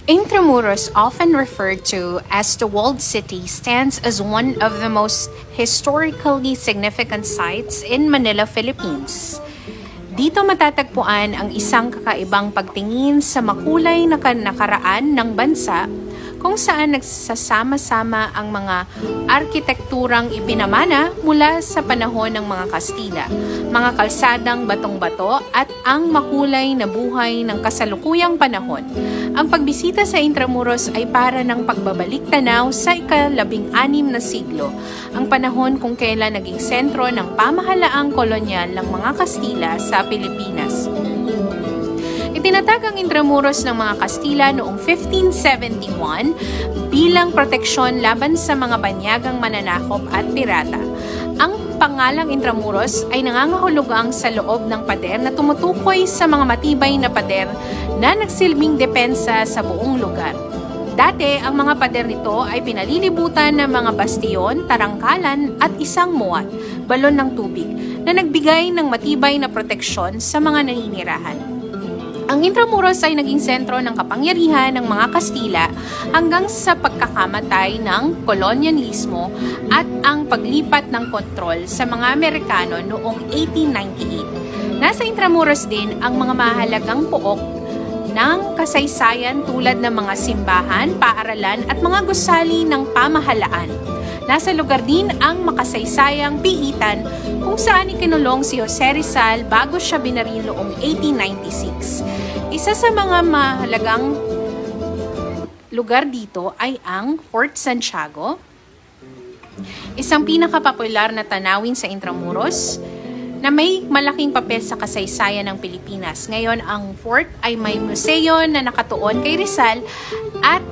Intramuros, often referred to as the Walled City, stands as one of the most historically significant sites in Manila, Philippines. Dito matatagpuan ang isang kakaibang pagtingin sa makulay na nakaraan ng bansa kung saan nagsasama-sama ang mga arkitekturang ipinamana mula sa panahon ng mga Kastila, mga kalsadang batong-bato at ang makulay na buhay ng kasalukuyang panahon. Ang pagbisita sa Intramuros ay para ng pagbabalik tanaw sa ika-16 na siglo, ang panahon kung kailan naging sentro ng pamahalaang kolonyal ng mga Kastila sa Pilipinas. Itinatag ang Intramuros ng mga Kastila noong 1571 bilang proteksyon laban sa mga banyagang mananakop at pirata. Ang pangalang Intramuros ay nangangahulugang sa loob ng pader na tumutukoy sa mga matibay na pader na nagsilbing depensa sa buong lugar. Dati, ang mga pader nito ay pinalilibutan ng mga bastion, tarangkalan at isang muwat, balon ng tubig, na nagbigay ng matibay na proteksyon sa mga naninirahan. Ang Intramuros ay naging sentro ng kapangyarihan ng mga Kastila hanggang sa pagkakamatay ng kolonyalismo at ang paglipat ng kontrol sa mga Amerikano noong 1898. Nasa Intramuros din ang mga mahalagang pook ng kasaysayan tulad ng mga simbahan, paaralan at mga gusali ng pamahalaan. Nasa lugar din ang makasaysayang pihitan kung saan ikinulong si Jose Rizal bago siya binaril noong 1896. Isa sa mga mahalagang lugar dito ay ang Fort Santiago, isang pinakapopular na tanawin sa Intramuros na may malaking papel sa kasaysayan ng Pilipinas. Ngayon, ang fort ay may museo na nakatuon kay Rizal at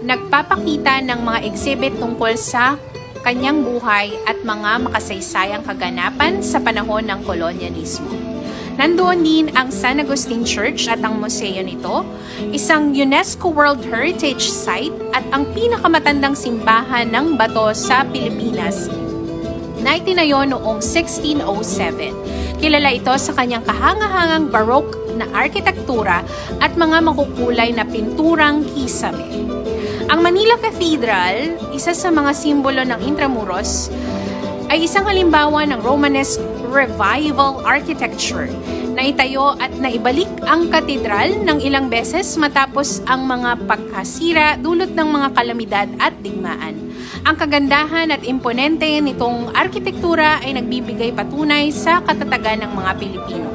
nagpapakita ng mga exhibit tungkol sa kanyang buhay at mga makasaysayang kaganapan sa panahon ng kolonyalismo. Nandoon din ang San Agustin Church at ang museo nito, isang UNESCO World Heritage Site at ang pinakamatandang simbahan ng bato sa Pilipinas na itinayo noong 1607. Kilala ito sa kanyang kahangahangang Baroque na arkitektura at mga makukulay na pinturang kisame. Ang Manila Cathedral, isa sa mga simbolo ng Intramuros, ay isang halimbawa ng Romanesque Revival architecture na itayo at naibalik ang katedral ng ilang beses matapos ang mga pagkasira dulot ng mga kalamidad at digmaan. Ang kagandahan at imponente nitong arkitektura ay nagbibigay patunay sa katatagan ng mga Pilipino.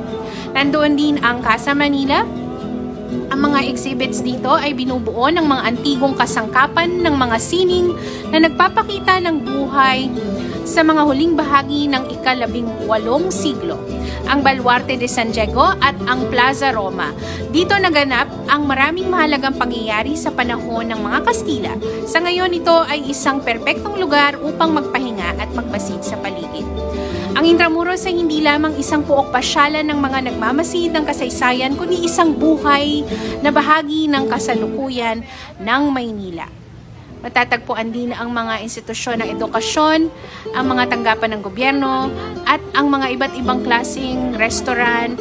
Nandoon din ang Casa Manila. Ang mga exhibits dito ay binubuo ng mga antigong kasangkapan ng mga sining na nagpapakita ng buhay sa mga huling bahagi ng ika-18 siglo. Ang Baluarte de San Diego at ang Plaza Roma. Dito naganap ang maraming mahalagang pangyayari sa panahon ng mga Kastila. Sa ngayon, ito ay isang perpektong lugar upang magpahinga at magmasid sa paligid. Ang Intramuros ay hindi lamang isang puok pasyalan ng mga nagmamasid ng kasaysayan, kundi isang buhay na bahagi ng kasalukuyan ng Maynila. Matatagpuan din ang mga institusyon ng edukasyon, ang mga tanggapan ng gobyerno, at ang mga iba't ibang klaseng restaurant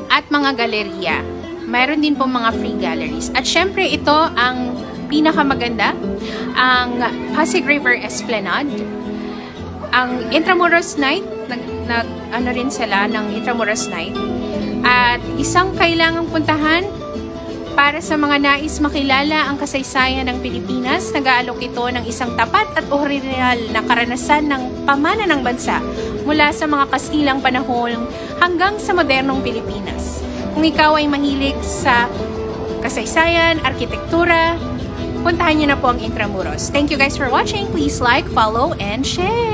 at mga galeriya. Mayroon din po mga free galleries. At syempre ito ang pinakamaganda, ang Pasig River Esplanade. Ang Intramuros Night, ano rin sila ng Intramuros Night. At isang kailangang puntahan para sa mga nais makilala ang kasaysayan ng Pilipinas, nag-aalok ito ng isang tapat at orihinal na karanasan ng pamana ng bansa mula sa mga Kastilang panahon hanggang sa modernong Pilipinas. Kung ikaw ay mahilig sa kasaysayan, arkitektura, puntahan niyo na po ang Intramuros. Thank you guys for watching. Please like, follow, and share!